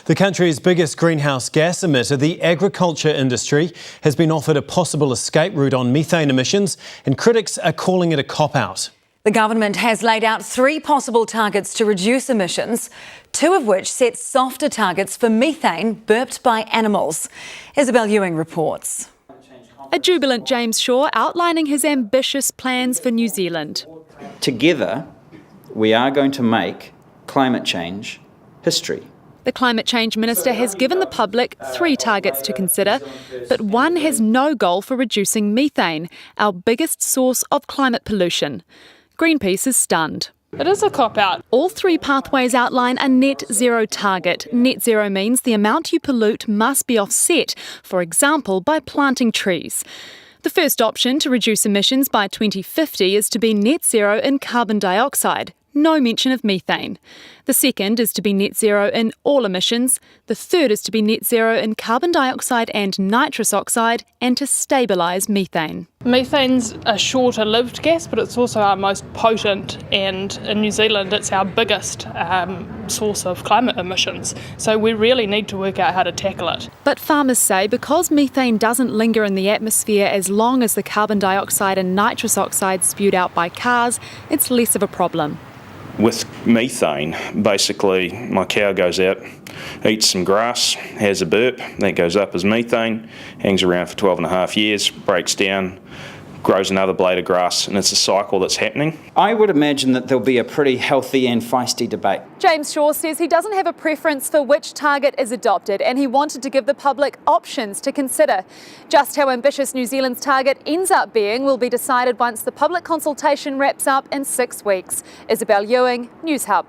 The country's biggest greenhouse gas emitter, the agriculture industry, has been offered a possible escape route on methane emissions, and critics are calling it a cop-out. The government has laid out 3 possible targets to reduce emissions, 2 of which set softer targets for methane burped by animals. Isabel Ewing reports. A jubilant James Shaw outlining his ambitious plans for New Zealand. Together, we are going to make climate change history. The Climate Change Minister has given the public 3 targets to consider, but one has no goal for reducing methane, our biggest source of climate pollution. Greenpeace is stunned. It is a cop-out. All 3 pathways outline a net zero target. Net zero means the amount you pollute must be offset, for example, by planting trees. The first option to reduce emissions by 2050 is to be net zero in carbon dioxide. No mention of methane. The second is to be net zero in all emissions. The third is to be net zero in carbon dioxide and nitrous oxide, and to stabilise methane. Methane's a shorter-lived gas, but it's also our most potent, and in New Zealand it's our biggest source of climate emissions. So we really need to work out how to tackle it. But farmers say because methane doesn't linger in the atmosphere as long as the carbon dioxide and nitrous oxide spewed out by cars, it's less of a problem. With methane, basically my cow goes out, eats some grass, has a burp, that goes up as methane, hangs around for 12.5 years, breaks down, grows another blade of grass, and it's a cycle that's happening. I would imagine that there'll be a pretty healthy and feisty debate. James Shaw says he doesn't have a preference for which target is adopted, and he wanted to give the public options to consider. Just how ambitious New Zealand's target ends up being will be decided once the public consultation wraps up in 6 weeks. Isabel Ewing, Newshub.